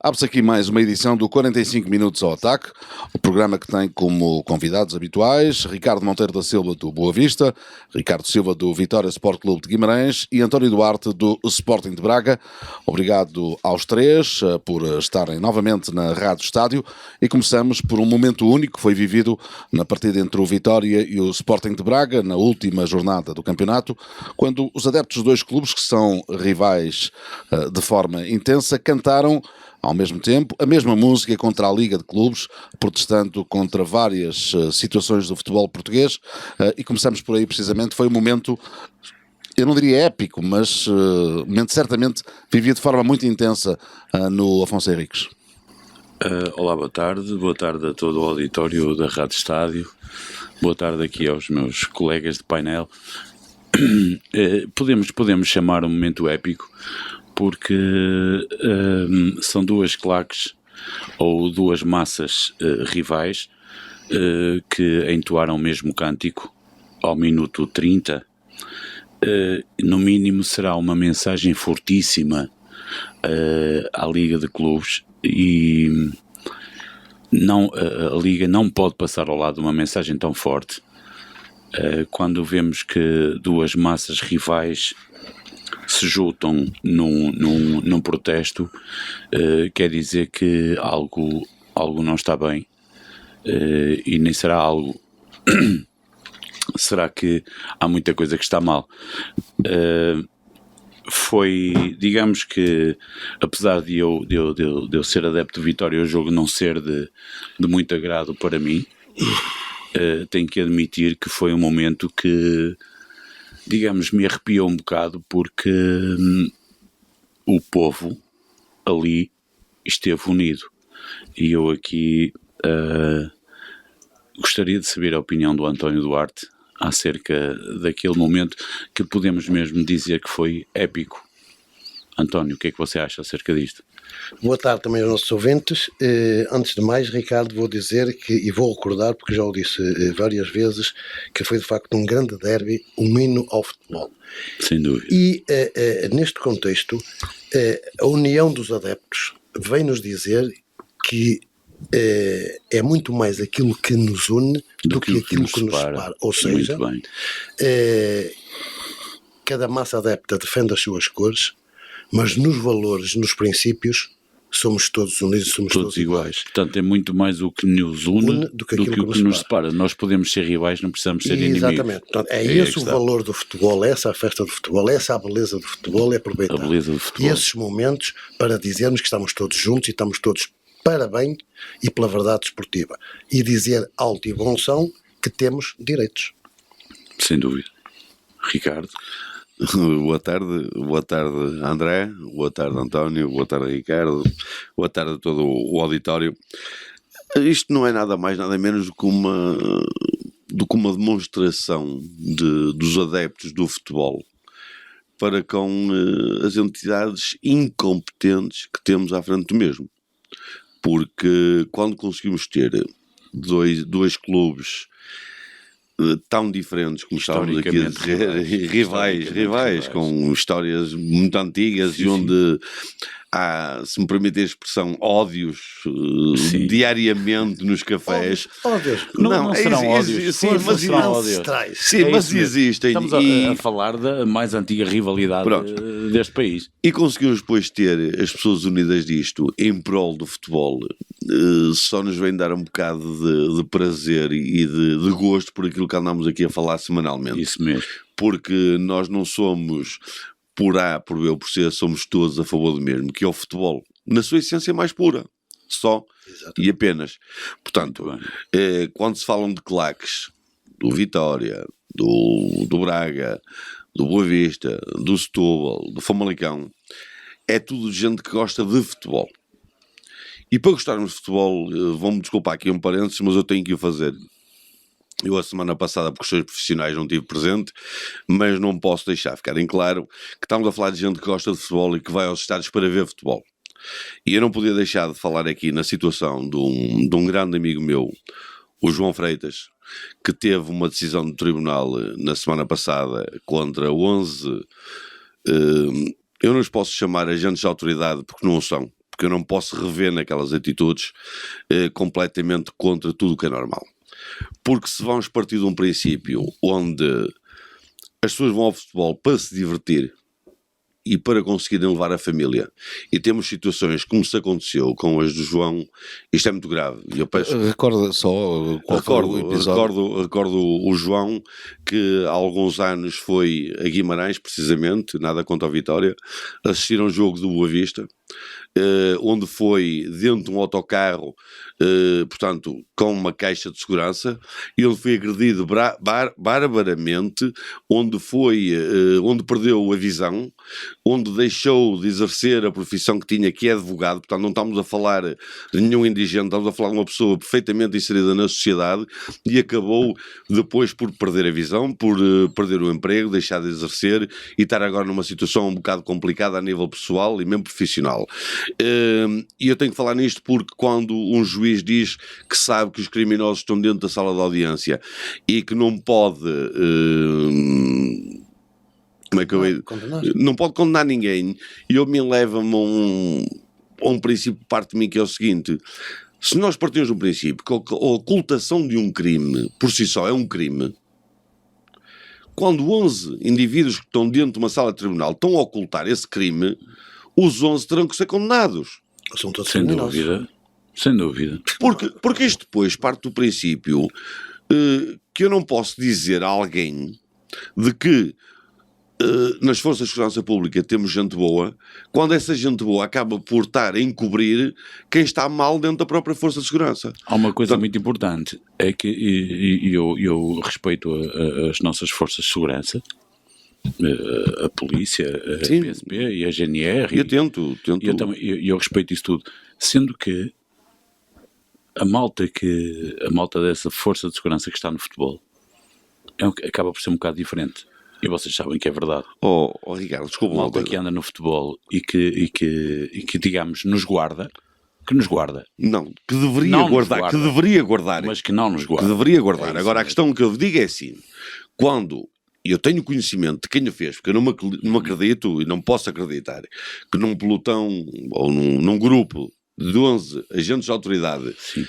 Abre-se aqui mais uma edição do 45 Minutos ao Ataque, o programa que tem como convidados habituais Ricardo Monteiro da Silva do Boa Vista, Ricardo Silva do Vitória Sport Clube de Guimarães e António Duarte do Sporting de Braga. Obrigado aos três por estarem novamente na Rádio Estádio e começamos por um momento único que foi vivido na partida entre o Vitória e o Sporting de Braga na última jornada do campeonato, quando os adeptos dos dois clubes, que são rivais de forma intensa, cantaram ao mesmo tempo a mesma música contra a Liga de Clubes, protestando contra várias situações do futebol português, e começamos por aí precisamente. Foi um momento, eu não diria épico, mas momento certamente vivido de forma muito intensa no Afonso Henriques. Olá, boa tarde a todo o auditório da Rádio Estádio, boa tarde aqui aos meus colegas de painel. Podemos chamar um momento épico porque são duas claques ou duas massas rivais que entoaram o mesmo cântico ao minuto 30. No mínimo será uma mensagem fortíssima à Liga de Clubes e a Liga não pode passar ao lado de uma mensagem tão forte. Quando vemos que duas massas rivais se juntam num protesto, quer dizer que algo não está bem, e nem será algo. Será que há muita coisa que está mal? Digamos que, apesar de eu ser adepto de Vitória, o jogo não ser de muito agrado para mim, tenho que admitir que foi um momento que, digamos, me arrepiou um bocado, porque o povo ali esteve unido. E eu aqui gostaria de saber a opinião do António Duarte acerca daquele momento que podemos mesmo dizer que foi épico. António, o que é que você acha acerca disto? Boa tarde também aos nossos ouvintes. Antes de mais, Ricardo, vou dizer que, e vou recordar, porque já o disse várias vezes, que foi de facto um grande derby, um hino ao futebol. Sem dúvida. E neste contexto, a união dos adeptos vem-nos dizer que é muito mais aquilo que nos une do que aquilo que nos separa. Ou seja, cada massa adepta defende as suas cores, mas nos valores, nos princípios, somos todos unidos, somos todos iguais. Portanto, é muito mais o que nos une do que o que nos separa. Nós podemos ser rivais, não precisamos ser inimigos. Exatamente. Portanto, é esse o valor do futebol, é essa a festa do futebol, é essa a beleza do futebol, é aproveitar esses momentos para dizermos que estamos todos juntos e estamos todos para bem e pela verdade desportiva. E dizer alto e bom som que temos direitos. Sem dúvida. Ricardo? Boa tarde André, boa tarde António, boa tarde Ricardo, boa tarde a todo o auditório. Isto não é nada mais, nada menos do que uma demonstração dos adeptos do futebol para com as entidades incompetentes que temos à frente do mesmo. Porque quando conseguimos ter dois clubes tão diferentes, como estávamos aqui a dizer, rivais com histórias muito antigas e onde há, se me permite a expressão, ódios diariamente nos cafés. Ódios. Não serão ódios. Mas existem. Estamos a falar da mais antiga rivalidade deste país. E conseguimos depois ter as pessoas unidas disto em prol do futebol. Só nos vem dar um bocado de prazer e de gosto por aquilo que andamos aqui a falar semanalmente. Isso mesmo. Porque nós não somos por A, por B ou por C, somos todos a favor do mesmo, que é o futebol, na sua essência mais pura, só. Exatamente. E apenas. Portanto, quando se falam de claques, do Vitória, do Braga, do Boa Vista, do Setúbal, do Famalicão, é tudo gente que gosta de futebol. E para gostarmos de futebol, vão-me desculpar aqui um parênteses, mas eu tenho que o fazer. Eu a semana passada, por questões profissionais, não estive presente, mas não posso deixar ficar em claro que estamos a falar de gente que gosta de futebol e que vai aos estádios para ver futebol. E eu não podia deixar de falar aqui na situação de um grande amigo meu, o João Freitas, que teve uma decisão do tribunal na semana passada contra 11, eu não os posso chamar agentes de autoridade porque não o são, porque eu não posso rever naquelas atitudes completamente contra tudo o que é normal. Porque se vamos partir de um princípio onde as pessoas vão ao futebol para se divertir e para conseguirem levar a família, e temos situações como se aconteceu com as do João, isto é muito grave. Eu peço... Recorda só qual foi o episódio. Recordo o João, que há alguns anos foi a Guimarães, precisamente, nada contra a Vitória, assistir a um jogo do Boa Vista, onde foi dentro de um autocarro, portanto, com uma caixa de segurança, e onde foi agredido barbaramente, onde perdeu a visão, onde deixou de exercer a profissão que tinha, que é advogado. Portanto, não estamos a falar de nenhum indigente, estamos a falar de uma pessoa perfeitamente inserida na sociedade, e acabou depois por perder a visão, por perder o emprego, deixar de exercer e estar agora numa situação um bocado complicada a nível pessoal e mesmo profissional. E eu tenho que falar nisto porque quando um juiz diz que sabe que os criminosos estão dentro da sala de audiência e que não pode não pode condenar ninguém, e eu me leva-me a um princípio de parte de mim, que é o seguinte: se nós partimos do princípio que a ocultação de um crime por si só é um crime, quando 11 indivíduos que estão dentro de uma sala de tribunal estão a ocultar esse crime, os 11 terão que ser condenados. São todos sem dúvida. Sem dúvida. Porque isto depois parte do princípio que eu não posso dizer a alguém de que nas forças de segurança pública temos gente boa, quando essa gente boa acaba por estar a encobrir quem está mal dentro da própria força de segurança. Há uma coisa muito importante, é que eu respeito as nossas forças de segurança, a polícia, a PSP e a GNR. Eu tento. Eu respeito isso tudo, sendo que a malta dessa força de segurança que está no futebol acaba por ser um bocado diferente. E vocês sabem que é verdade. Ricardo, desculpa. A malta que anda no futebol e que digamos, nos guarda. Que nos guarda. Não, que deveria guardar. Mas que não nos guarda. Que deveria guardar. Agora, a questão que eu digo é assim: quando eu tenho conhecimento de quem o fez, porque eu não acredito e não posso acreditar que num pelotão ou num grupo de 11 agentes de autoridade, sim,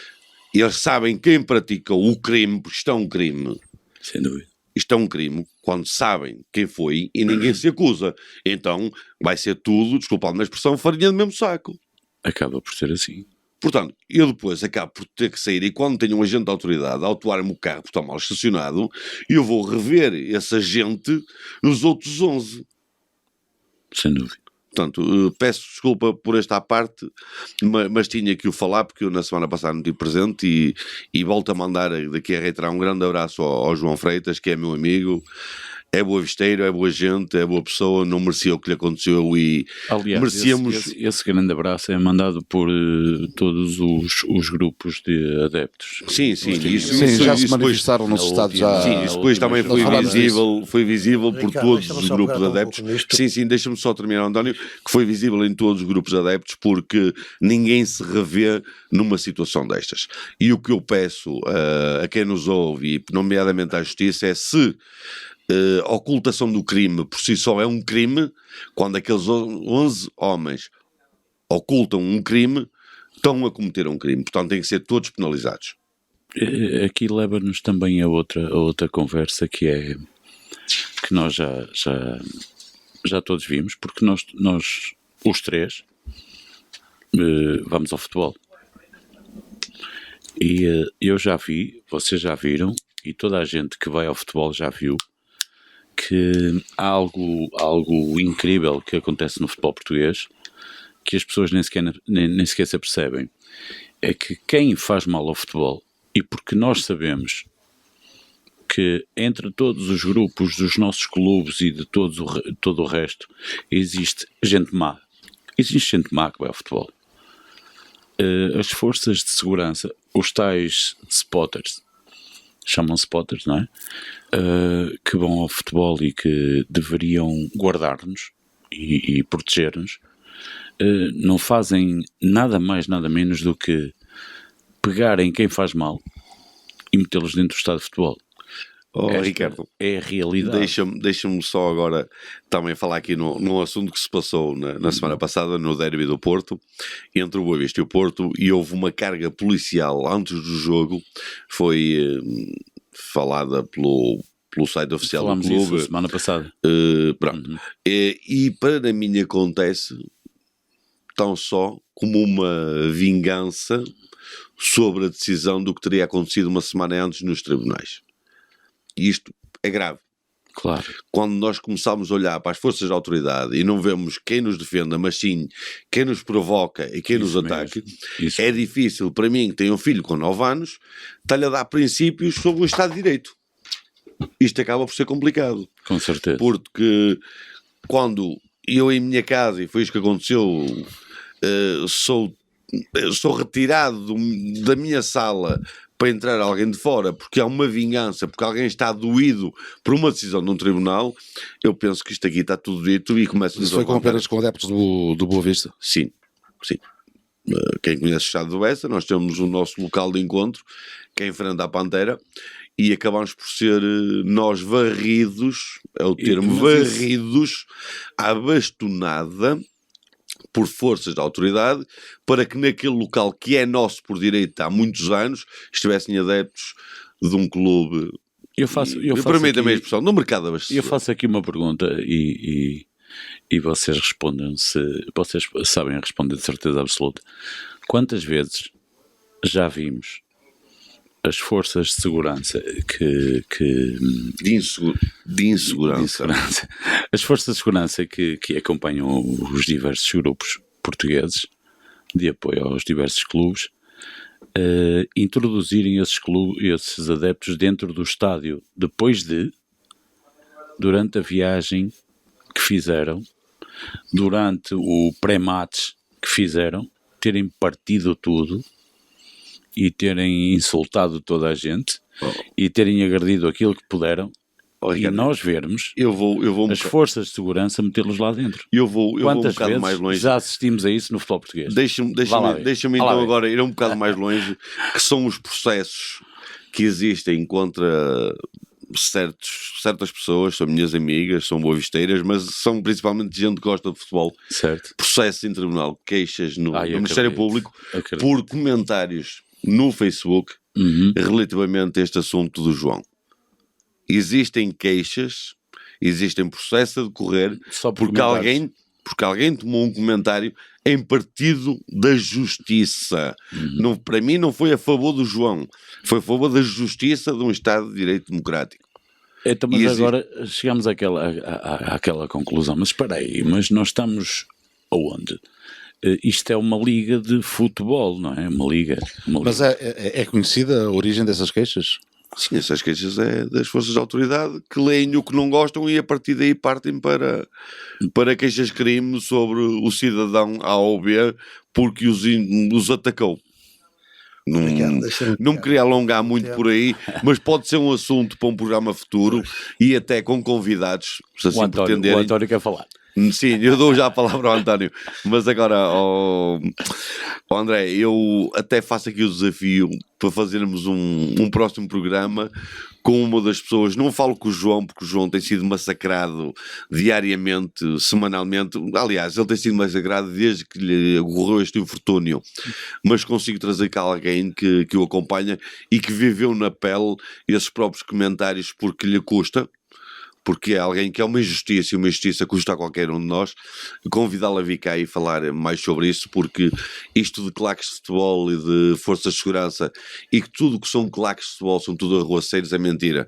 eles sabem quem praticou o crime, porque isto é um crime. Sem dúvida. Isto é um crime quando sabem quem foi e ninguém se acusa. Então vai ser tudo, desculpa a expressão, farinha do mesmo saco. Acaba por ser assim. Portanto, eu depois acabo por ter que sair, e quando tenho um agente de autoridade a autuar-me o carro por estar mal estacionado, eu vou rever esse agente nos outros 11. Sem dúvida. Portanto, peço desculpa por esta parte, mas tinha que o falar, porque eu na semana passada não estive presente, e volto a mandar daqui a reiterar um grande abraço ao João Freitas, que é meu amigo. É boa visteiro, é boa gente, é boa pessoa, não merecia o que lhe aconteceu e aliás, merecíamos... Esse grande abraço é mandado por todos os grupos de adeptos. Sim, já se manifestaram nos estados. Sim, isso depois também foi visível por todos os grupos de adeptos. Sim, deixa-me só terminar, António, que foi visível em todos os grupos de adeptos, porque ninguém se revê numa situação destas. E o que eu peço a quem nos ouve, e nomeadamente à Justiça, é se a ocultação do crime por si só é um crime, quando aqueles 11 homens ocultam um crime, estão a cometer um crime. Portanto, têm que ser todos penalizados. Aqui leva-nos também a outra conversa, que é que nós já todos vimos, porque nós os três vamos ao futebol. E eu já vi, vocês já viram, e toda a gente que vai ao futebol já viu, que há algo incrível que acontece no futebol português, que as pessoas nem sequer se apercebem. É que quem faz mal ao futebol, e porque nós sabemos que entre todos os grupos dos nossos clubes e de todo o resto, existe gente má. Existe gente má que vai ao futebol. As forças de segurança, os tais spotters, chamam-se spotters, não é? Que vão ao futebol e que deveriam guardar-nos e proteger-nos, não fazem nada mais, nada menos do que pegarem quem faz mal e metê-los dentro do estádio de futebol. Ricardo, é a realidade. Deixa-me só agora também falar aqui num assunto que se passou na semana passada no derby do Porto, entre o Boa Vista e o Porto, e houve uma carga policial antes do jogo, foi falada pelo site oficial do clube. Isso semana passada. Pronto. E para mim acontece tão só como uma vingança sobre a decisão do que teria acontecido uma semana antes nos tribunais. E isto é grave. Claro. Quando nós começamos a olhar para as forças de autoridade e não vemos quem nos defenda, mas sim quem nos provoca e quem nos ataque, é difícil para mim, que tenho um filho com 9 anos, estar-lhe a dar princípios sobre o Estado de Direito. Isto acaba por ser complicado. Com certeza. Porque quando eu em minha casa, e foi isso que aconteceu, sou retirado da minha sala para entrar alguém de fora porque há uma vingança, porque alguém está doído por uma decisão de um tribunal, eu penso que isto aqui está tudo dito e começa a... Isso foi com apenas com adeptos do Boa Vista? Sim. Quem conhece o Estado do Bessa, nós temos o nosso local de encontro, que é em frente à Pantera, e acabamos por ser nós varridos, é o termo, varridos à bastonada por forças de autoridade, para que naquele local que é nosso por direito há muitos anos, estivessem adeptos de um clube. Eu faço permita-me a expressão, no mercado abastecedor. Eu faço aqui uma pergunta e vocês respondem, vocês sabem responder de certeza absoluta. Quantas vezes já vimos as forças de segurança de insegurança. As forças de segurança que acompanham os diversos grupos portugueses de apoio aos diversos clubes introduzirem esses adeptos dentro do estádio durante a viagem que fizeram, durante o pré-match que fizeram, terem partido tudo e terem insultado toda a gente e terem agredido aquilo que puderam, e nós vermos as forças de segurança metê-los lá dentro. Eu vou um Quantas bocado vezes mais longe. já assistimos a isso no futebol português? Deixa-me então agora ir um bocado mais longe, que são os processos que existem contra certas pessoas, são minhas amigas, são boavisteiras, mas são principalmente gente que gosta de futebol. Certo. Processos em tribunal, queixas no Ministério Público por comentários no Facebook relativamente a este assunto do João. Existem queixas, existem processos a decorrer porque alguém tomou um comentário em partido da justiça. Não, para mim não foi a favor do João, foi a favor da justiça de um Estado de Direito Democrático. Então, mas agora chegamos àquela conclusão. Mas espera aí, mas nós estamos aonde? Isto é uma liga de futebol, não é? Uma liga. Mas é conhecida a origem dessas queixas? Sim, essas queixas é das forças de autoridade que leem o que não gostam e a partir daí partem para queixas-crime sobre o cidadão A ou B porque os atacou. Não me queria alongar muito por aí, mas pode ser um assunto para um programa futuro e até com convidados, se assim pretenderem. O António quer falar. Sim, eu dou já a palavra ao António, mas agora, André, eu até faço aqui o desafio para fazermos um próximo programa com uma das pessoas. Não falo com o João, porque o João tem sido massacrado diariamente, semanalmente. Aliás, ele tem sido massacrado desde que lhe ocorreu este infortúnio, mas consigo trazer cá alguém que o acompanha e que viveu na pele esses próprios comentários porque lhe custa. Porque é alguém que é uma injustiça e uma injustiça custa a qualquer um de nós, convidá-lo a vir cá e falar mais sobre isso, porque isto de claques de futebol e de forças de segurança e que tudo que são claques de futebol são tudo arruaceiros é mentira,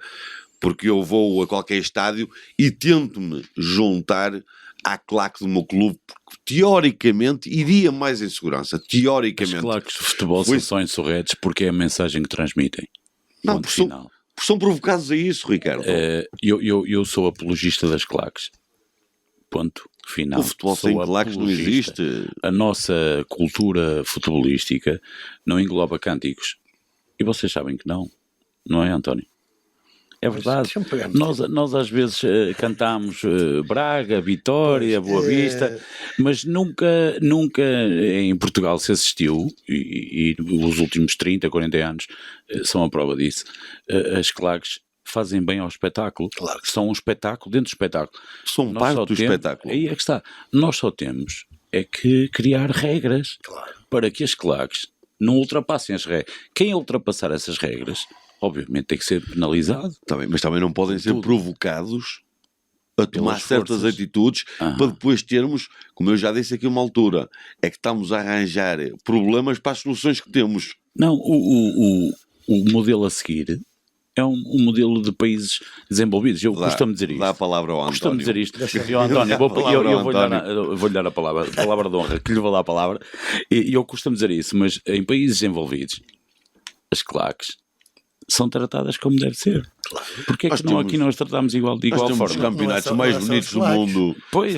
porque eu vou a qualquer estádio e tento-me juntar à claque do meu clube, porque teoricamente iria mais em segurança, teoricamente. As claques de futebol são só insurretos porque é a mensagem que transmitem. Não, são provocados a isso, Ricardo. Eu sou apologista das claques. Ponto final. O futebol sem claques não existe. A nossa cultura futebolística não engloba cânticos. E vocês sabem que não é, António? É verdade. Nós às vezes cantamos Braga, Vitória, Boa Vista, mas nunca em Portugal se assistiu, e os últimos 30, 40 anos são a prova disso, as claques fazem bem ao espetáculo. Claro. São um espetáculo dentro do espetáculo. São parte do espetáculo. Aí é que está. Nós só temos é que criar regras para que as claques não ultrapassem as regras. Quem ultrapassar essas regras, obviamente tem que ser penalizado. Mas também não podem ser provocados a tomar certas atitudes para depois termos, como eu já disse aqui uma altura, é que estamos a arranjar problemas para as soluções que temos. Não, o modelo a seguir é um modelo de países desenvolvidos. Eu costumo dizer isto. Dá a palavra ao António. Costumo dizer isto. Eu, António, eu vou-lhe dar a palavra de honra, que lhe vou dar a palavra. E eu costumo dizer isso, mas em países desenvolvidos, as claques são tratadas como deve ser. Claro. Porque é que aqui nós tratamos de igual forma? Nós temos os campeonatos mais bonitos do mundo. Pois,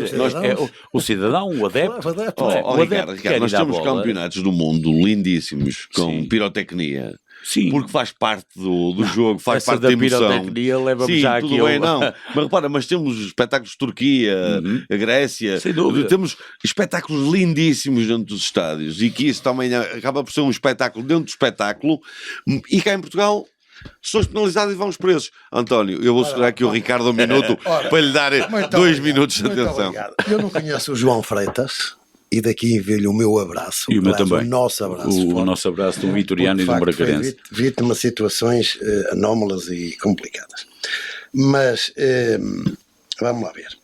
o cidadão, o adepto. Ricardo, nós temos campeonatos do mundo lindíssimos, com pirotecnia. Sim. Porque faz parte do jogo, faz parte da emoção. Pirotecnia leva-me já tudo aqui. Bem, não. Mas repara, temos espetáculos de Turquia, a Grécia, sem dúvida. Temos espetáculos lindíssimos dentro dos estádios e que isso também acaba por ser um espetáculo dentro do espetáculo. E cá em Portugal somos penalizados e vamos presos. António, eu vou segurar aqui o Ricardo um minuto para lhe dar 2 minutos de atenção. Obrigado. Eu não conheço o João Freitas. E daqui envio-lhe o meu abraço. E o meu também. O nosso abraço. O nosso abraço de um vitoriano e de um bracarense. Vítima de situações anómalas e complicadas. Mas, vamos lá ver.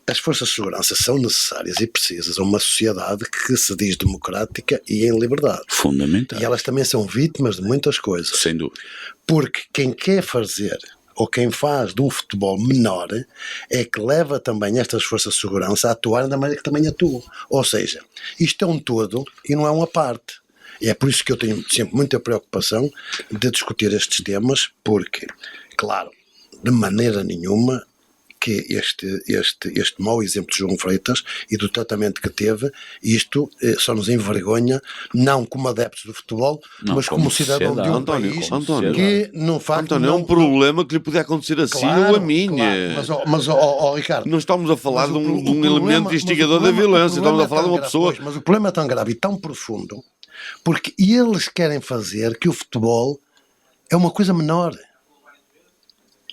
As forças de segurança são necessárias e precisas a uma sociedade que se diz democrática e em liberdade. Fundamental. E elas também são vítimas de muitas coisas. Sem dúvida. Porque quem quer fazer... ou quem faz de um futebol menor é que leva também estas forças de segurança a atuar da maneira que também atuam. Ou seja, isto é um todo e não é uma parte. E é por isso que eu tenho sempre muita preocupação de discutir estes temas, porque, claro, de maneira nenhuma que este mau exemplo de João Freitas e do tratamento que teve, isto só nos envergonha, não como adeptos do futebol, mas como cidadão de um país que não faz... António, é um problema que lhe podia acontecer assim ou a mim. Claro, mas Ricardo... Não estamos a falar de um elemento instigador da violência, estamos a falar de uma pessoa... Mas o problema é tão grave e tão profundo, porque eles querem fazer que o futebol é uma coisa menor.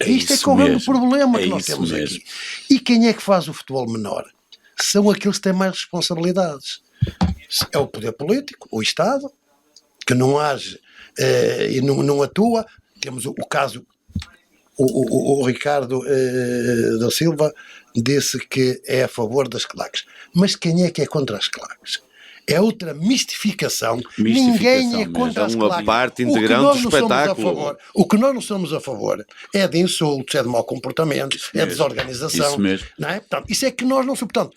Isto é que é o grande problema que nós temos aqui. E quem é que faz o futebol menor? São aqueles que têm mais responsabilidades. É o poder político, o Estado, que não age e não atua. Temos o caso, o Ricardo da Silva disse que é a favor das claques. Mas quem é que é contra as claques? É outra mistificação. Ninguém é contra as claques. É uma parte integrante do espetáculo. O que nós não somos a favor é de insultos, é de mau comportamento, é de desorganização. Isso mesmo. Não é? Portanto, isso é que nós não somos. Portanto,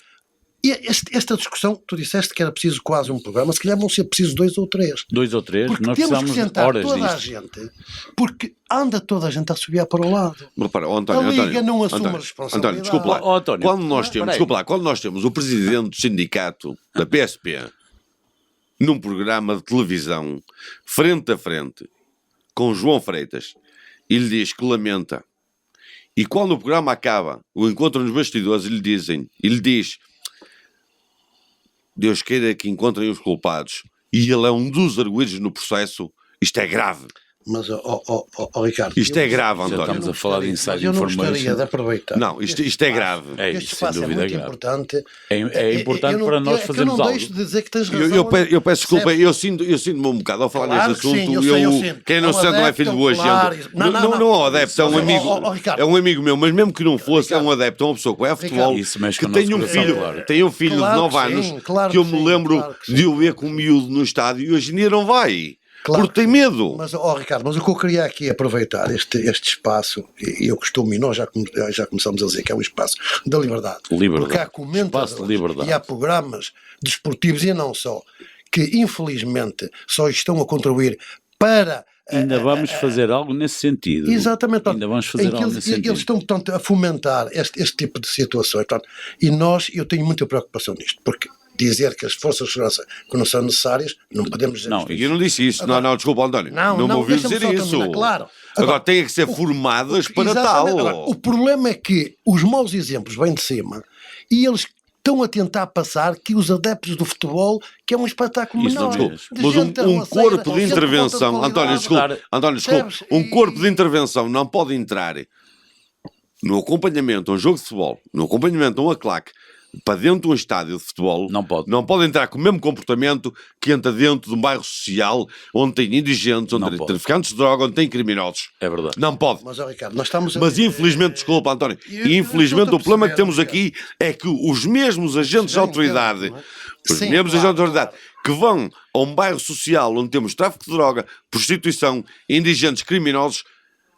esta discussão, tu disseste que era preciso quase um programa, se calhar vão ser precisos 2 ou 3. 2 ou 3, porque nós temos que precisamos sentar horas toda disto. a gente, porque anda toda a gente a subir para o lado. Repara, António, a Liga não assume António, a responsabilidade. António, desculpa lá. António, Quando nós temos o presidente do sindicato da PSP num programa de televisão, frente a frente, com João Freitas, e lhe diz que lamenta. E quando o programa acaba, o encontro nos bastidores, e lhe diz, Deus queira que encontrem os culpados, e ele é um dos arguidos no processo, isto é grave. Mas, Ricardo... Isto é grave, António. Estamos a falar de inside information. information. Eu não gostaria de aproveitar. Não, isto é grave. Este espaço é muito importante. É importante para nós fazermos algo. Eu não deixo de dizer que tens razão. Eu peço desculpa, eu sinto-me um bocado ao falar neste assunto. Sim, eu sinto. Quem não sente não é filho do agente. Não é um adepto, é um amigo. É um amigo meu, mas mesmo que não fosse, é um adepto, é uma pessoa que vai a futebol, que tem um filho de 9 anos, que eu me lembro de o ver com um miúdo no estádio e hoje em dia não vai. Claro, porque tem medo. Mas, Ricardo, mas o que eu queria aqui aproveitar este espaço, e eu costumo, e nós já começamos a dizer que é um espaço da liberdade. Porque há comentadores e há programas desportivos e não só, que infelizmente só estão a contribuir para... Ainda vamos fazer algo nesse sentido. Exatamente. Ainda vamos fazer algo nesse sentido. Eles estão, portanto, a fomentar este tipo de situações. Portanto, e eu tenho muita preocupação nisto, porque dizer que as forças de segurança que não são necessárias, não podemos dizer isso. Eu não disse isso. Agora, não, desculpa, António. Não me ouviu dizer isso. Claro. Agora têm que ser formadas para tal. Agora, o problema é que os maus exemplos vêm de cima e eles estão a tentar passar que os adeptos do futebol, que é um espetáculo menor. Mas um corpo de intervenção, António, desculpa, um corpo de intervenção não pode entrar no acompanhamento a um jogo de futebol, no acompanhamento a uma claque, para dentro de um estádio de futebol, não pode entrar com o mesmo comportamento que entra dentro de um bairro social onde tem indigentes, onde tem traficantes de droga, onde tem criminosos. É verdade. Não pode. Mas, Ricardo, nós estamos infelizmente, desculpa, António, infelizmente o problema que temos aqui é que os mesmos agentes de autoridade, que vão a um bairro social onde temos tráfico de droga, prostituição, indigentes, criminosos,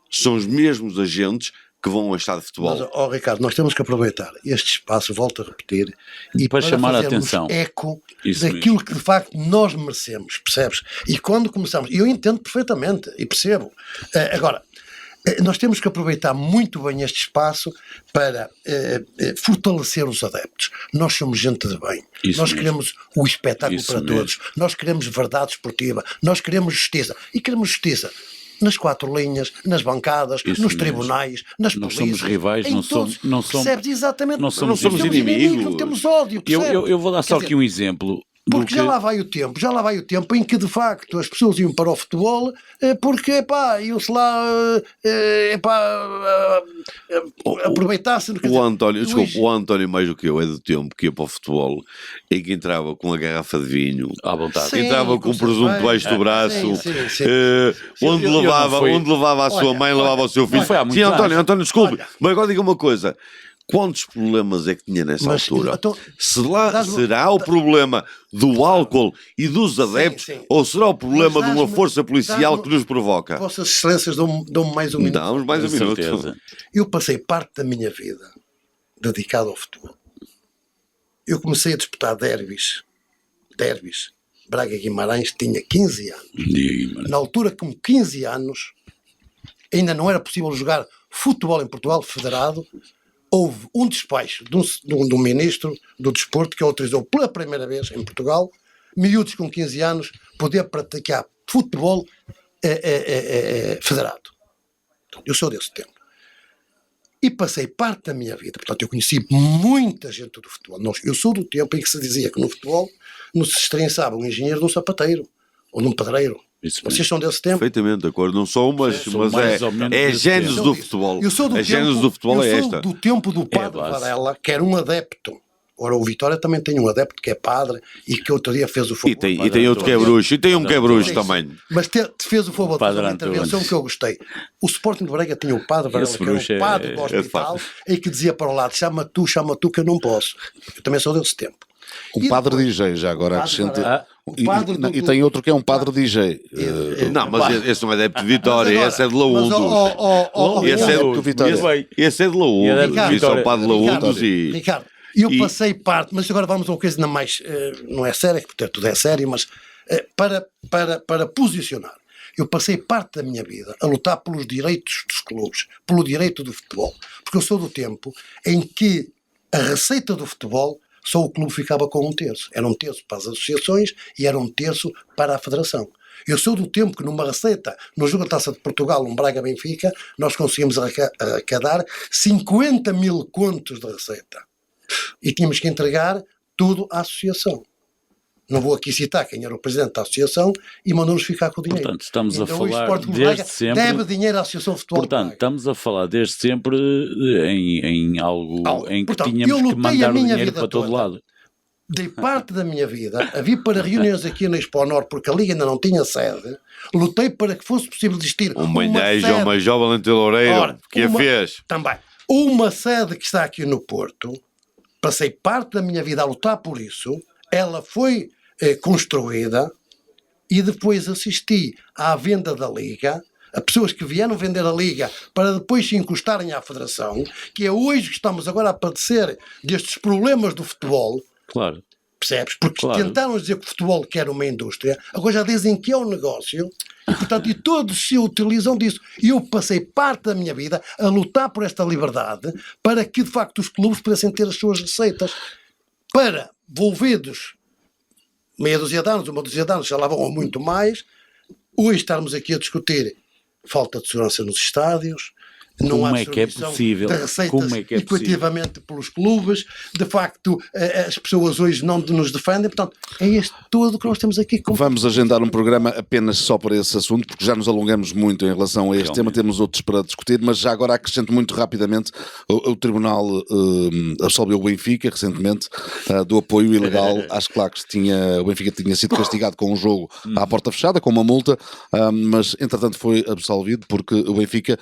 são os mesmos agentes que vão ao estádio de futebol. Mas, Ricardo, nós temos que aproveitar este espaço, volto a repetir, e para chamar a atenção, eco daquilo que de facto nós merecemos, percebes? E quando começamos, eu entendo perfeitamente e percebo. Agora, nós temos que aproveitar muito bem este espaço para fortalecer os adeptos. Nós somos gente de bem. Nós queremos o espetáculo para todos. Nós queremos verdade esportiva. Nós queremos justiça. E queremos justiça nas quatro linhas, nas bancadas, nos tribunais, nas polícias. Não somos rivais, não somos, percebes? Exatamente. Não somos inimigos. Não temos ódio, percebes? Eu vou dar só aqui um exemplo. Porque já lá vai o tempo em que de facto as pessoas iam para o futebol porque, iam-se lá aproveitasse. O António mais do que eu é do tempo que ia para o futebol e que entrava com a garrafa de vinho à vontade. Sim, entrava com o presunto debaixo do braço, onde levava a sua mãe, levava o seu filho. Sim, António, desculpe, mas agora diga uma coisa. Quantos problemas é que tinha nessa altura? Então, será o problema do álcool e dos adeptos ou será o problema de uma força policial que nos provoca? Vossas Excelências dão-me mais um minuto. Damos mais um minuto. Eu passei parte da minha vida dedicado ao futebol. Eu comecei a disputar derbys. Braga Guimarães tinha 15 anos. Na altura, com 15 anos, ainda não era possível jogar futebol em Portugal federado. Houve um despacho de um ministro do desporto que autorizou pela primeira vez em Portugal miúdos com 15 anos poder praticar futebol federado. Eu sou desse tempo. E passei parte da minha vida. Portanto, eu conheci muita gente do futebol. Eu sou do tempo em que se dizia que no futebol não se estrençava um engenheiro de um sapateiro ou de um pedreiro. Vocês são desse tempo? Perfeitamente, de acordo. Não sou mas é gênesis do futebol. Eu sou do gênesis do futebol é esta. Eu sou do tempo do padre Varela, que era um adepto. Ora, o Vitória também tem um adepto que é padre e que outro dia fez o favor. E tem outro que é bruxo. E tem um que é bruxo também. Mas fez o favor de fazer uma intervenção que eu gostei. O Sporting de Braga tinha o padre Varela, que era um padre do hospital, e que dizia para o lado, chama tu, que eu não posso. Eu também sou desse tempo. Um padre DJ, já agora acrescente. E tem outro que é um padre DJ. Não, mas esse não é adepto de Vitória, esse é de Laúdos. Esse é de Laúdos. Esse é o padre Laúdos. Ricardo, eu passei parte, mas agora vamos a uma coisa ainda mais, não é séria, porque tudo é sério, mas para posicionar. Eu passei parte da minha vida a lutar pelos direitos dos clubes, pelo direito do futebol, porque eu sou do tempo em que a receita do futebol só o clube ficava com 1/3. Era 1/3 para as associações e era 1/3 para a federação. Eu sou do tempo que numa receita, no jogo da Taça de Portugal, um Braga-Benfica, nós conseguimos arrecadar 50 mil contos de receita. E tínhamos que entregar tudo à associação. Não vou aqui citar quem era o presidente da associação e mandou-nos ficar com o dinheiro. Portanto, estamos a falar desde sempre... Deve dinheiro à Associação de Futebol. Portanto, estamos a falar desde sempre em algo em que tínhamos que mandar o dinheiro para todo lado. Dei parte da minha vida a vir para reuniões aqui na Expo Norte, porque a Liga ainda não tinha sede. Lutei para que fosse possível existir uma jovem Valente Loureiro, que a fez. Também. Uma sede que está aqui no Porto. Passei parte da minha vida a lutar por isso. Ela foi construída e depois assisti à venda da Liga, a pessoas que vieram vender a Liga para depois se encostarem à Federação, que é hoje que estamos agora a padecer destes problemas do futebol. Claro. Percebes? Porque tentaram dizer que o futebol quer uma indústria, agora já dizem que é um negócio e, portanto, todos se utilizam disso. E eu passei parte da minha vida a lutar por esta liberdade para que, de facto, os clubes pudessem ter as suas receitas. Para envolvidos meia dúzia de anos, uma dúzia de anos, já lá vão muito mais, hoje estarmos aqui a discutir falta de segurança nos estádios, Não há distribuição de receitas equitativamente pelos clubes. De facto, as pessoas hoje não nos defendem. Portanto, é este todo que nós temos aqui. Vamos agendar um programa apenas só para esse assunto, porque já nos alongamos muito em relação a este tema. Temos outros para discutir, mas já agora acrescento muito rapidamente: o Tribunal absolveu o Benfica recentemente do apoio ilegal às claques. O Benfica tinha sido castigado com um jogo à porta fechada, com uma multa, mas entretanto foi absolvido porque o Benfica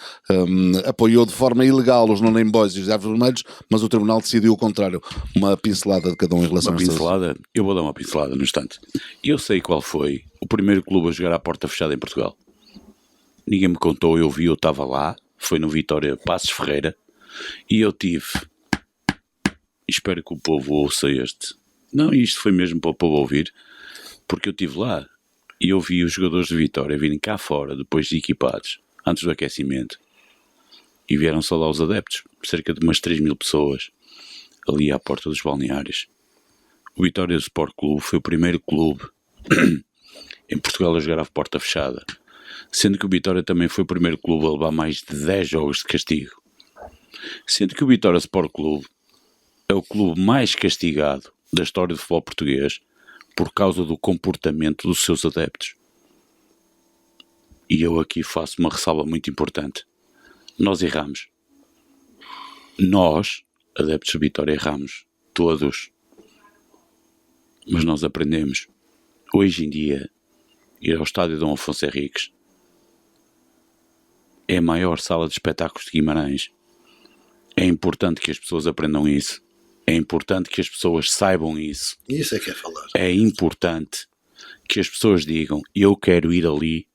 apoiou de forma ilegal os Non-Name Boys e os Diabos Vermelhos, mas o Tribunal decidiu o contrário. Uma pincelada de cada um em relação a isso. Eu vou dar uma pincelada no instante. Eu sei qual foi o primeiro clube a jogar à porta fechada em Portugal. Ninguém me contou, eu vi, eu estava lá. Foi no Vitória Passos Ferreira e eu tive... Espero que o povo ouça este. Não, isto foi mesmo para o povo ouvir, porque eu estive lá e eu vi os jogadores de Vitória virem cá fora, depois de equipados, antes do aquecimento, e vieram só lá os adeptos, cerca de umas 3.000 pessoas, ali à porta dos balneários. O Vitória Sport Clube foi o primeiro clube em Portugal a jogar à porta fechada, sendo que o Vitória também foi o primeiro clube a levar mais de 10 jogos de castigo. Sendo que o Vitória Sport Clube é o clube mais castigado da história do futebol português por causa do comportamento dos seus adeptos. E eu aqui faço uma ressalva muito importante. Nós erramos. Nós, adeptos de Vitória, erramos. Todos. Mas nós aprendemos. Hoje em dia, ir ao estádio Dom Afonso Henriques é a maior sala de espetáculos de Guimarães. É importante que as pessoas aprendam isso. É importante que as pessoas saibam isso. Isso é que é falar. É importante que as pessoas digam: eu quero ir ali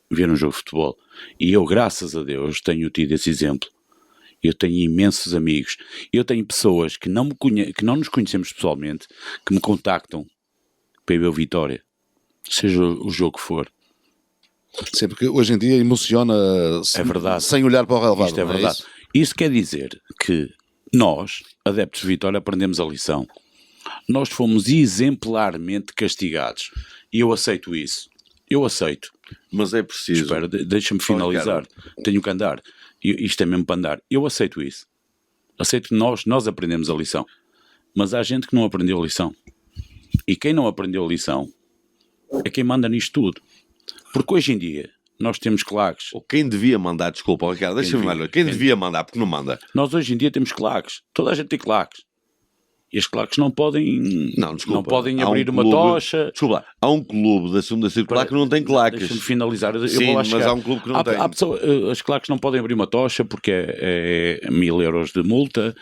ver um jogo de futebol. E eu, graças a Deus, tenho tido esse exemplo. Eu tenho imensos amigos. Eu tenho pessoas que não nos conhecemos pessoalmente, que me contactam para ir ver o Vitória, seja o jogo que for. Sim, porque hoje em dia emociona sem olhar para o relevado. Isto é verdade. Isso quer dizer que nós, adeptos de Vitória, aprendemos a lição. Nós fomos exemplarmente castigados. E eu aceito isso. Eu aceito. Mas é preciso... Espera, deixa-me finalizar. Tenho que andar. Isto é mesmo para andar. Eu aceito isso. Aceito que nós aprendemos a lição. Mas há gente que não aprendeu a lição. E quem não aprendeu a lição é quem manda nisto tudo. Porque hoje em dia nós temos claques. Quem devia mandar, desculpa, Ricardo, deixa-me ver. Quem devia mandar, porque não manda. Nós hoje em dia temos claques. Toda a gente tem claques. E as claques não podem, não podem abrir uma tocha. Desculpa, há um clube da segunda circular que não tem claques. Deixa-me finalizar. Sim, vou lá chegar. Mas há um clube que não tem. As claques não podem abrir uma tocha porque é 1.000 euros de multa.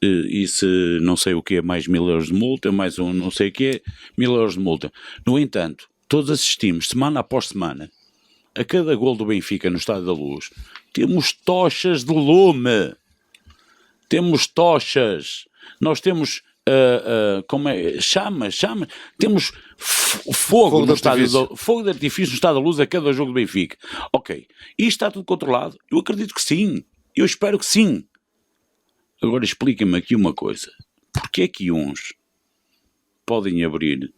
E se não sei o que é mais 1.000 euros de multa, mais um não sei o que é 1.000 euros de multa. No entanto, todos assistimos, semana após semana, a cada gol do Benfica no Estádio da Luz, temos tochas de lume. Temos tochas. Nós temos... chamas, temos fogo de artifício no Estádio da Luz a cada jogo do Benfica. Ok, isto está tudo controlado? Eu acredito que sim, eu espero que sim. Agora explica-me aqui uma coisa: porque é que uns podem abrir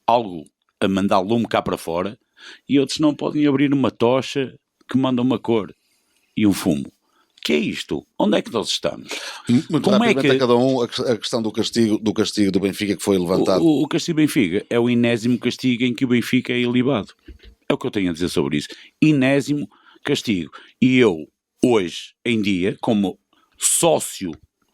algo a mandar lume cá para fora e outros não podem abrir uma tocha que manda uma cor e um fumo? Que é isto? Onde é que nós estamos? Muito rapidamente a cada um a questão do castigo do Benfica que foi levantado. O castigo do Benfica é o enésimo castigo em que o Benfica é ilibado. É o que eu tenho a dizer sobre isso. Enésimo castigo. E eu, hoje em dia, como sócio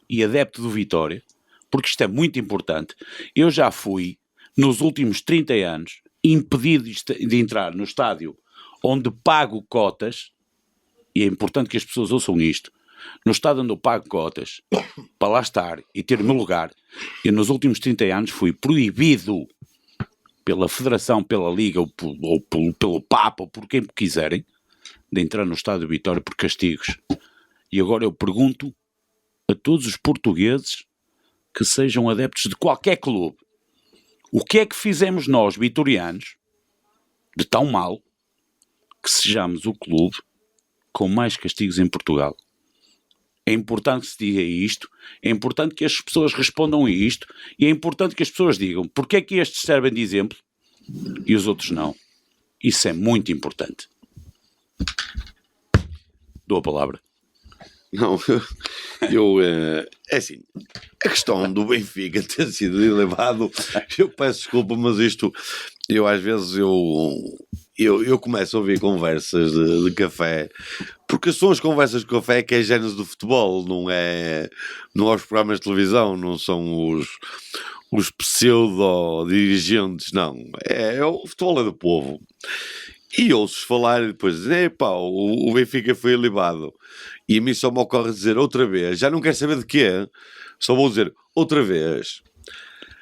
e adepto do Vitória, porque isto é muito importante, eu já fui, nos últimos 30 anos, impedido de entrar no estádio onde pago cotas. E é importante que as pessoas ouçam isto. No estádio onde eu pago cotas para lá estar e ter o meu lugar, eu nos últimos 30 anos fui proibido pela Federação, pela Liga ou pelo Papa ou por quem quiserem de entrar no estádio Vitória por castigos. E agora eu pergunto a todos os portugueses que sejam adeptos de qualquer clube: o que é que fizemos nós, vitorianos, de tão mal que sejamos o clube com mais castigos em Portugal? É importante que se diga isto, é importante que as pessoas respondam a isto e é importante que as pessoas digam porque é que estes servem de exemplo e os outros não. Isso é muito importante. Dou a palavra. Não, é assim, a questão do Benfica ter sido elevado, eu peço desculpa, mas isto, eu às vezes, eu começo a ouvir conversas de café, porque são as conversas de café que é a gênese do futebol, não é os programas de televisão, não são os pseudo-dirigentes, não, o futebol é do povo. E ouço falar e depois dizer, o Benfica foi elevado. E a mim só me ocorre dizer outra vez, já não quero saber de quê, só vou dizer outra vez.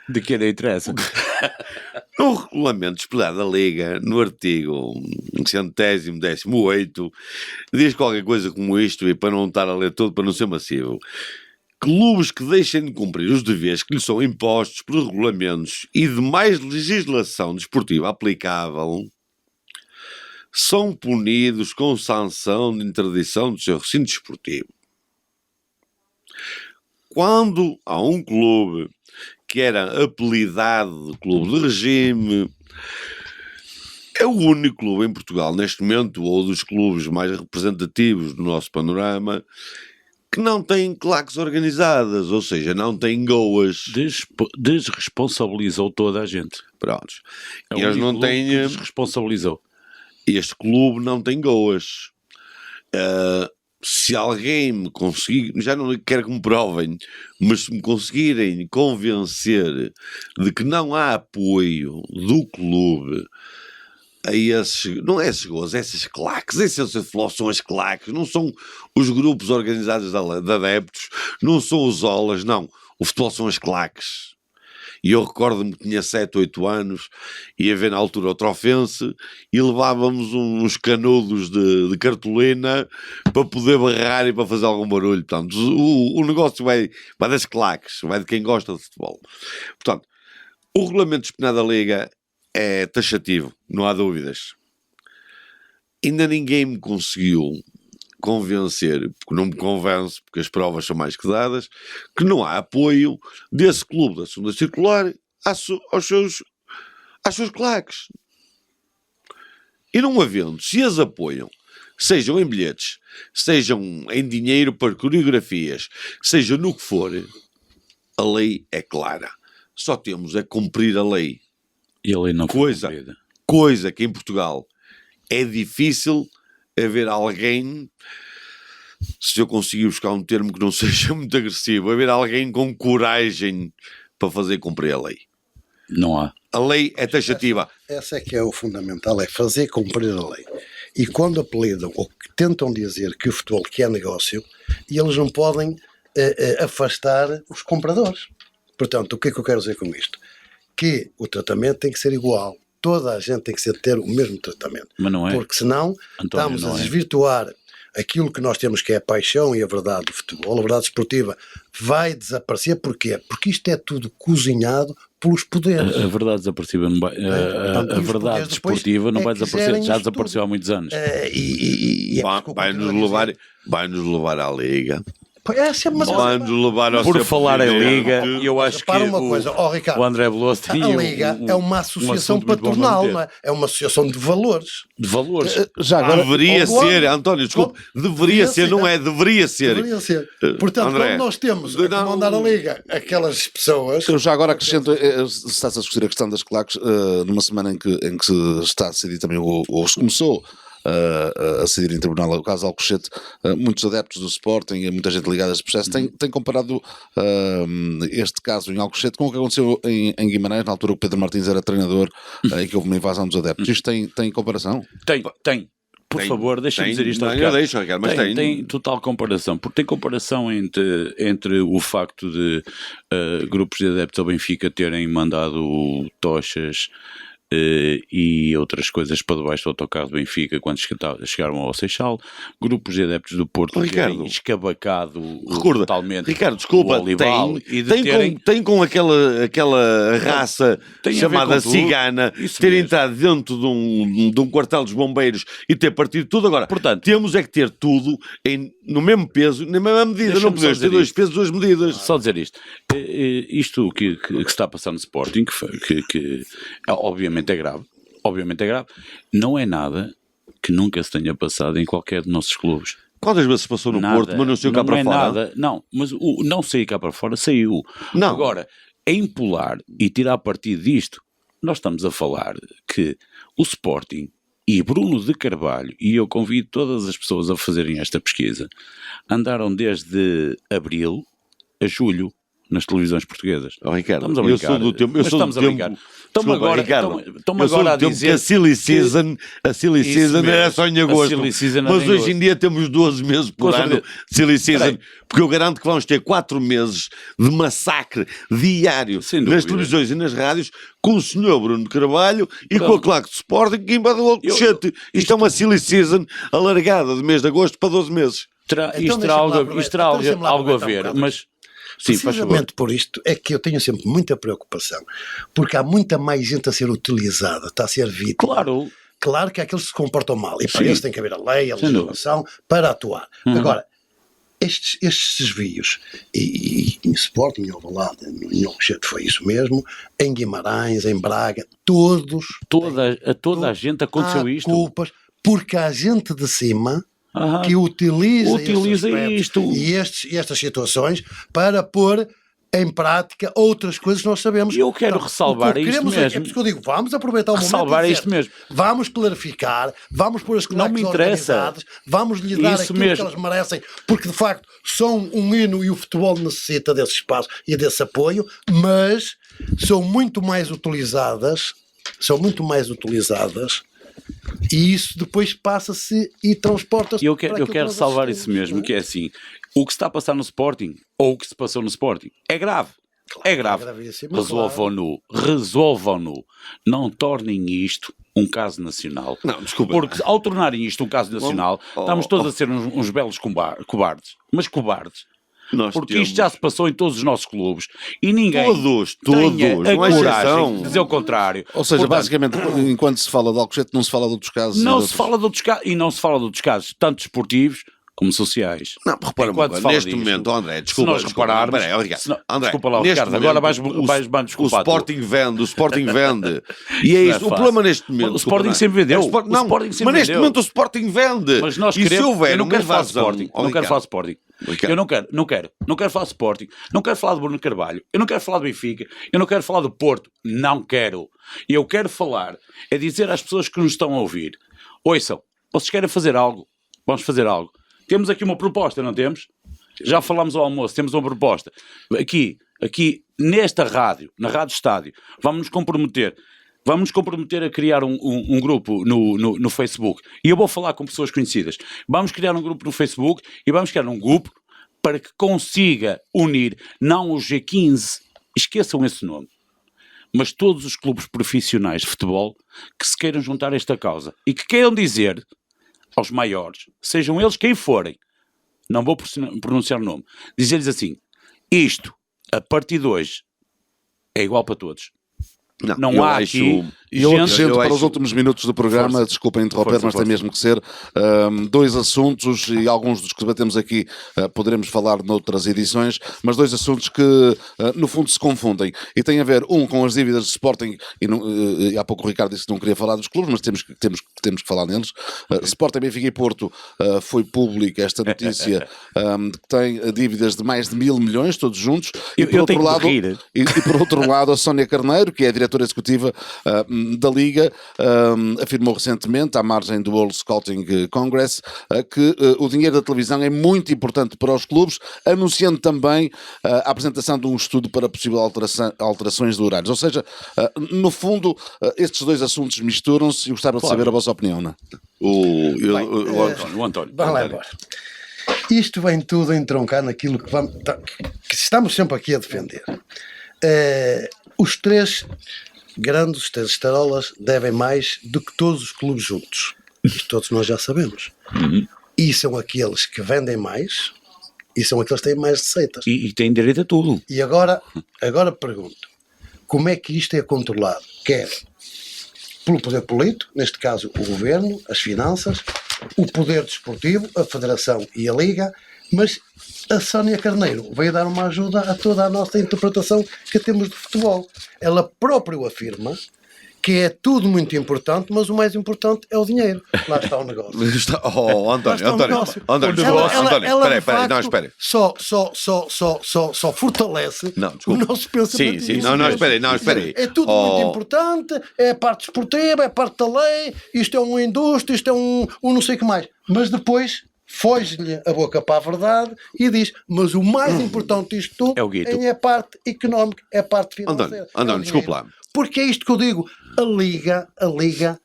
De que não interessa? No regulamento disciplinado da Liga, no artigo 118, diz qualquer coisa como isto, e para não estar a ler tudo, para não ser massivo. Clubes que deixem de cumprir os deveres que lhes são impostos por regulamentos e demais legislação desportiva aplicável são punidos com sanção de interdição do seu recinto desportivo. Quando há um clube que era apelidado de clube de regime, é o único clube em Portugal neste momento, ou dos clubes mais representativos do nosso panorama, que não tem claques organizadas, ou seja, não tem goas. Desresponsabilizou toda a gente. Pronto. E eles não têm. Desresponsabilizou. Este clube não tem goas. Se alguém me conseguir, já não quero que me provem, mas se me conseguirem convencer de que não há apoio do clube a esses, não é esses gols, essas claques, esses são as claques, não são os grupos organizados de adeptos, não são os olas, não. O futebol são as claques. E eu recordo-me que tinha 7, 8 anos, ia ver na altura o Trofense e levávamos uns canudos de cartolina para poder barrar e para fazer algum barulho. Portanto, o negócio vai das claques, vai de quem gosta de futebol. Portanto, o regulamento disciplinado da Liga é taxativo, não há dúvidas. Ainda ninguém me conseguiu convencer, porque não me convence, porque as provas são mais que dadas, que não há apoio desse clube da segunda circular aos seus claques. E não havendo, se as apoiam, sejam em bilhetes, sejam em dinheiro para coreografias, seja no que for, a lei é clara. Só temos é cumprir a lei. E a lei não foi cumprida. Coisa que em Portugal é difícil haver alguém, se eu conseguir buscar um termo que não seja muito agressivo, haver alguém com coragem para fazer cumprir a lei. Não há. A lei é taxativa. Essa é que é o fundamental, é fazer cumprir a lei. E quando apelidam ou tentam dizer que o futebol que é negócio, eles não podem afastar os compradores. Portanto, o que é que eu quero dizer com isto? Que o tratamento tem que ser igual. Toda a gente tem que ter o mesmo tratamento. Mas não é. Porque senão António, estamos a desvirtuar aquilo que nós temos, que é a paixão e a verdade do futebol. A verdade esportiva vai desaparecer. Porquê? Porque isto é tudo cozinhado pelos poderes. A verdade desaparecida não vai, a verdade desportiva não vai desaparecer. Já desapareceu há muitos anos. Vai-nos levar à Liga. Vai-nos levar ao Por falar em Liga, eu acho que Ricardo, o André Veloso a Liga é uma associação patronal, não é? É uma associação de valores. De valores. Já agora, deveria ser, António, desculpe, deveria ser, não é? Deveria ser. Portanto, André, quando nós temos a comandar a Liga aquelas pessoas... Eu já agora acrescento, está-se a discutir a questão das claques numa semana em que se está a decidir também, ou se começou a decidir em tribunal o caso Alcochete. Muitos adeptos do Sporting e muita gente ligada a este processo tem comparado este caso em Alcochete com o que aconteceu em Guimarães, na altura o Pedro Martins era treinador e que houve uma invasão dos adeptos. Isto tem comparação? Tem. Por favor, deixa-me dizer isto. Tem total comparação, porque tem comparação entre o facto de grupos de adeptos ao Benfica terem mandado tochas e outras coisas para debaixo do autocarro do Benfica quando chegaram ao Seixal, grupos de adeptos do Porto terem escabacado totalmente. Ricardo, desculpa, tem com aquela raça chamada cigana ter entrado dentro de um quartel dos bombeiros e ter partido tudo. Agora, portanto, temos é que ter tudo no mesmo peso, na mesma medida. Não podemos ter dois pesos, duas medidas. Só dizer isto que se está a passar no Sporting, que obviamente é grave, não é nada que nunca se tenha passado em qualquer de nossos clubes. Quantas vezes passou no Porto, mas não saiu cá para fora? Nada. Não, mas o não sair cá para fora, saiu. Não. Agora, empolar e tirar partido disto, nós estamos a falar que o Sporting e Bruno de Carvalho, e eu convido todas as pessoas a fazerem esta pesquisa, andaram desde abril a julho nas televisões portuguesas. Ricardo, estamos a brincar. Eu sou do tempo. Estamos a brincar. Estão-me agora a dizer que a Silly Season era só em agosto. Mas hoje em dia temos 12 meses por ano de Silly Season, porque eu garanto que vamos ter 4 meses de massacre diário nas televisões e nas rádios com o senhor Bruno de Carvalho e com a claque de Sporting que invade o Alcochete. Isto é uma Silly Season alargada de mês de agosto para 12 meses. Isto terá algo a ver, mas... Sim, precisamente por isto é que eu tenho sempre muita preocupação, porque há muita mais gente a ser utilizada, está a ser vítima. Claro que há aqueles que se comportam mal, e para isso tem que haver a lei, a legislação, para atuar. Agora, estes desvios, e em Sporting, em Alvalade, em Alcochete foi isso mesmo, em Guimarães, em Braga, toda a gente aconteceu isto. Culpas, porque há gente de cima... que utiliza isto e estas situações para pôr em prática outras coisas que nós sabemos. Eu quero ressalvar isto mesmo. É por isso que eu digo, vamos aproveitar o momento isto mesmo. Vamos clarificar, vamos pôr as claques organizadas, vamos lhe dar aquilo que elas merecem, porque de facto são um hino e o futebol necessita desse espaço e desse apoio, mas são muito mais utilizadas e isso depois passa-se e transporta-se. Eu quero salvar isso mesmo, que é assim, o que se está a passar no Sporting, ou o que se passou no Sporting, é grave. É grave. Resolvam-no. Não tornem isto um caso nacional. Não, desculpa. Porque ao tornarem isto um caso nacional, estamos todos a ser uns belos cobardes. Mas cobardes. Porque isto já se passou em todos os nossos clubes e ninguém tem a coragem de dizer o contrário. Ou seja, basicamente, enquanto se fala de Alcochete, não se fala de outros casos. Não se fala de outros casos, e não se fala de outros casos, tanto desportivos como sociais. Não, repara, neste momento, André, desculpa. Se nós repararmos... André, desculpa lá, Ricardo, agora vais desculpar. O Sporting vende. E é isso. O problema neste momento... O Sporting sempre vendeu. Mas neste momento o Sporting vende. Mas nós queremos... Eu não quero falar de Sporting. Não quero falar de Sporting. Eu não quero falar de Sporting, não quero falar de Bruno Carvalho, eu não quero falar do Benfica, eu não quero falar do Porto, não quero. Eu quero falar, é dizer às pessoas que nos estão a ouvir, ouçam, vocês querem fazer algo, vamos fazer algo. Temos aqui uma proposta, não temos? Já falámos ao almoço, temos uma proposta. Aqui nesta rádio, na Rádio Estádio, vamos nos comprometer a criar um grupo no Facebook. E eu vou falar com pessoas conhecidas. Vamos criar um grupo no Facebook e vamos criar um grupo para que consiga unir, não o G15, esqueçam esse nome, mas todos os clubes profissionais de futebol que se queiram juntar a esta causa e que queiram dizer aos maiores, sejam eles quem forem, não vou pronunciar o nome, dizer-lhes assim, isto, a partir de hoje, é igual para todos. Não há aqui... E eu acrescento para os últimos minutos do programa, desculpem interromper, mas tem mesmo que ser, 2 assuntos, e alguns dos que debatemos aqui poderemos falar noutras edições, mas 2 assuntos que no fundo se confundem, e tem a ver, com as dívidas de Sporting, e há pouco o Ricardo disse que não queria falar dos clubes, mas temos que falar neles. Sporting, Benfica e Porto, foi pública esta notícia de que tem dívidas de mais de 1.000 milhões, todos juntos, e por outro lado a Sónia Carneiro, que é a diretora executiva da Liga, afirmou recentemente, à margem do World Scouting Congress, que o dinheiro da televisão é muito importante para os clubes, anunciando também a apresentação de um estudo para possível alterações de horários. Ou seja, no fundo, estes 2 assuntos misturam-se e gostava de saber a vossa opinião, não é? O António. Vamos lá embora. Isto vem tudo a entroncar naquilo que estamos sempre aqui a defender. Os 3 grandes, os 3 estarolas, devem mais do que todos os clubes juntos. Isto todos nós já sabemos. E são aqueles que vendem mais e são aqueles que têm mais receitas. E têm direito a tudo. E agora pergunto, como é que isto é controlado? Quer pelo poder político, neste caso o governo, as finanças, o poder desportivo, a federação e a liga, mas a Sónia Carneiro veio dar uma ajuda a toda a nossa interpretação que temos de futebol. Ela própria afirma que é tudo muito importante, mas o mais importante é o dinheiro. Lá está o negócio. António, espera. Só fortalece o nosso pensamento. Sim, não, espera aí. É tudo muito importante, é a parte esportiva, é a parte da lei, isto é uma indústria, isto é um não sei o que mais. Mas depois foge-lhe a boca para a verdade e diz, mas o mais importante disto tudo é a parte económica, é a parte financeira. António, desculpa lá. Porque é isto que eu digo, a Liga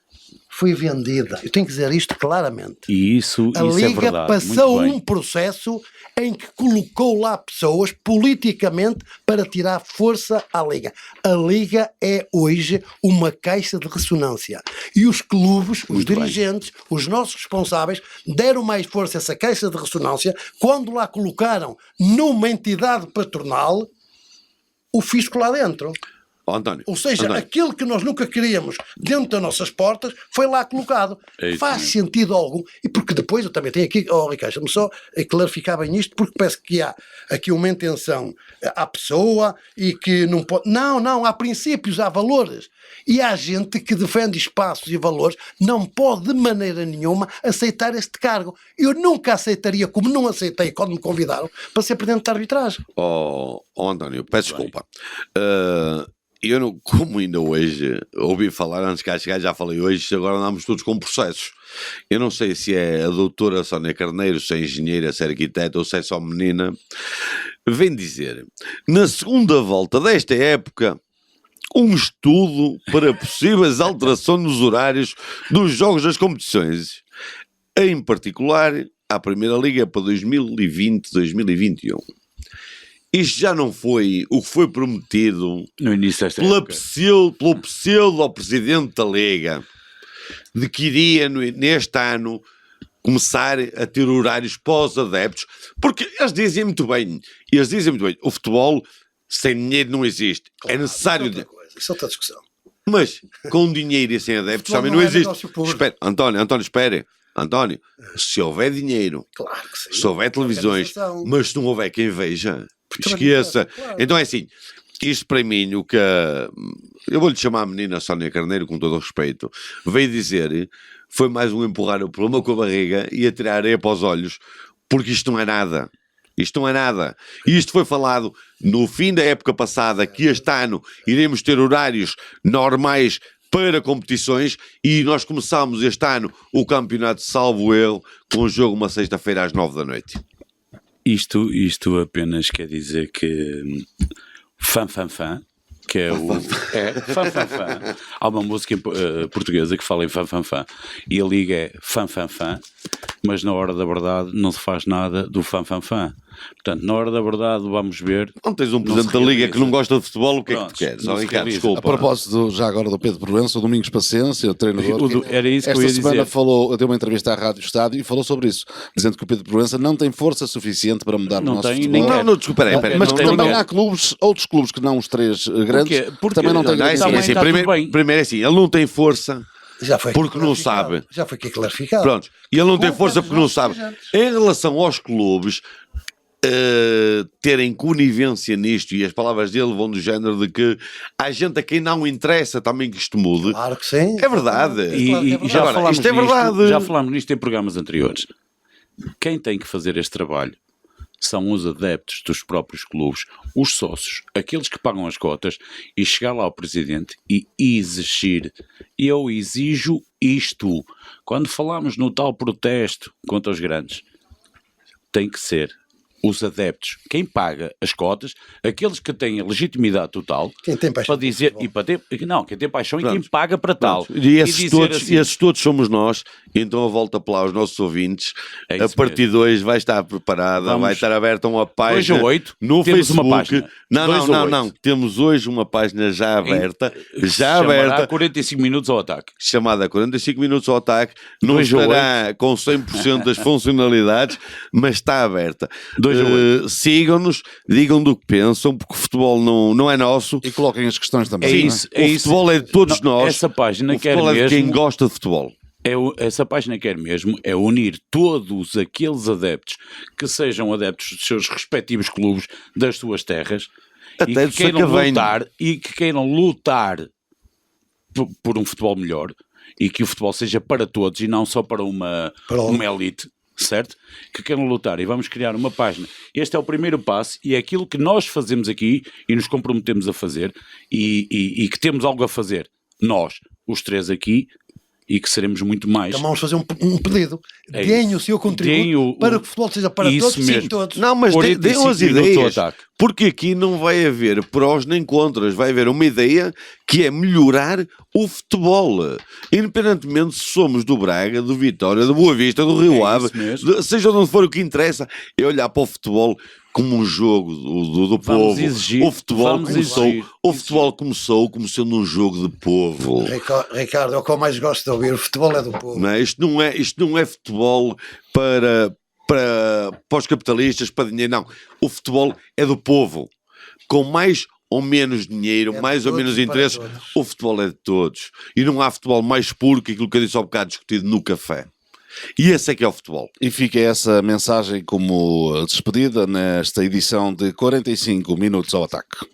foi vendida. Eu tenho que dizer isto claramente. E isso a Liga é verdade. Passou um processo em que colocou lá pessoas politicamente para tirar força à Liga. A Liga é hoje uma caixa de ressonância. E os clubes, os dirigentes, os nossos responsáveis deram mais força a essa caixa de ressonância quando lá colocaram numa entidade patronal o fisco lá dentro. António, ou seja, aquilo que nós nunca queríamos dentro das nossas portas foi lá colocado. Faz sentido algum. E porque depois eu também tenho aqui, Ricardo, deixa-me só clarificar bem isto, porque parece que há aqui uma intenção à pessoa e que não pode. Não, há princípios, há valores. E há gente que defende espaços e valores, não pode de maneira nenhuma aceitar este cargo. Eu nunca aceitaria, como não aceitei quando me convidaram, para ser presidente de arbitragem. António, peço desculpa. Eu não, como ainda hoje ouvi falar, antes que chegar, já falei hoje, agora andamos todos com processos. Eu não sei se é a doutora Sónia Carneiro, se é engenheira, se é arquiteta ou se é só menina, vem dizer, na segunda volta desta época, um estudo para possíveis alterações nos horários dos jogos das competições, em particular à Primeira Liga para 2020-2021. Isto já não foi o que foi prometido no início desta pelo pseudo-presidente da Liga, de que iria neste ano começar a ter horários pós-adeptos, porque eles dizem muito bem, o futebol sem dinheiro não existe, é necessário... Isso é outra discussão. Mas com dinheiro e sem adeptos também não existe. Espera, António, espere. António, se houver dinheiro, claro que sim, se houver televisões, mas se não houver quem veja, esqueça. Claro. Então é assim, isto para mim, o que eu vou-lhe chamar a menina Sónia Carneiro, com todo o respeito, veio dizer, foi mais um empurrar o problema com a barriga e atirar areia para os olhos, porque isto não é nada. Isto não é nada. E isto foi falado no fim da época passada, que este ano iremos ter horários normais para competições, e nós começámos este ano o campeonato, salvo erro, com um jogo uma sexta-feira às 9 da noite. Isto apenas quer dizer que fã, que é o... fã. Há uma música portuguesa que fala em fã, e a Liga é fã, mas na hora da verdade não se faz nada do fã. Portanto, na hora da verdade vamos ver... Não tens um presidente da Liga que não gosta de futebol, o que é que tu queres? Ricardo, desculpa. A propósito já agora do Pedro Proença, o Domingos Paciência, o treinador, era isso que eu ia dizer. Esta semana deu uma entrevista à Rádio Estádio e falou sobre isso, dizendo que o Pedro Proença não tem força suficiente para mudar o nosso futebol. Não, desculpa, mas que também há outros clubes que não os três grandes, porque também não têm primeiro é assim, ele não tem força... Já foi porque não sabe. Já foi aqui clarificado. Pronto. E ele não tem força porque não sabe. Em relação aos clubes terem conivência nisto, e as palavras dele vão do género de que há gente a quem não interessa também que isto mude. Claro que sim. É verdade. E já falámos isto é verdade. Já falámos nisto em programas anteriores. Quem tem que fazer este trabalho são os adeptos dos próprios clubes, os sócios, aqueles que pagam as cotas, e chegar lá ao presidente e exigir. Eu exijo isto. Quando falamos no tal protesto contra os grandes, tem que ser os adeptos, quem paga as cotas, aqueles que têm a legitimidade total, quem tem paixão para dizer, e para ter, não, quem tem paixão e quem paga para tal. E esses todos somos nós. Então a volta para lá aos nossos ouvintes, a partir de hoje vai estar preparada, vai estar aberta uma página 8, no Facebook. Uma página. Não, temos hoje uma página já aberta, aberta, 45 minutos ao ataque. Chamada 45 minutos ao ataque, não estará com 100% das funcionalidades, mas está aberta. Sigam-nos, digam do que pensam, porque o futebol não é nosso. E coloquem as questões também. O futebol é de todos nós. Essa página o futebol é de quem gosta de futebol. Essa página quer mesmo é unir todos aqueles adeptos que sejam adeptos dos seus respectivos clubes, das suas terras, até e que queiram lutar por um futebol melhor e que o futebol seja para todos e não só para uma elite, certo? Que queiram lutar, e vamos criar uma página. Este é o primeiro passo e é aquilo que nós fazemos aqui e nos comprometemos a fazer e que temos algo a fazer, nós, os três aqui, e que seremos muito mais. Então vamos fazer um pedido. Deem o seu contributo para que o futebol seja para todos, mesmo. sim, todos. Não, mas deem as ideias, porque aqui não vai haver prós nem contras, vai haver uma ideia que é melhorar o futebol, independentemente se somos do Braga, do Vitória, do Boa Vista, do Rio Ave, seja de onde for, o que interessa é olhar para o futebol como um jogo do povo. Exigir, o futebol começou como sendo um jogo de povo. Ricardo, é o que eu mais gosto de ouvir. O futebol é do povo. Não, isto não é futebol para os capitalistas, para dinheiro, não. O futebol é do povo. Com mais ou menos dinheiro, mais ou menos interesses, o futebol é de todos. E não há futebol mais puro que aquilo que eu disse há bocado discutido no café. E esse é que é o futebol. E fica essa mensagem como despedida nesta edição de 45 Minutos ao Ataque.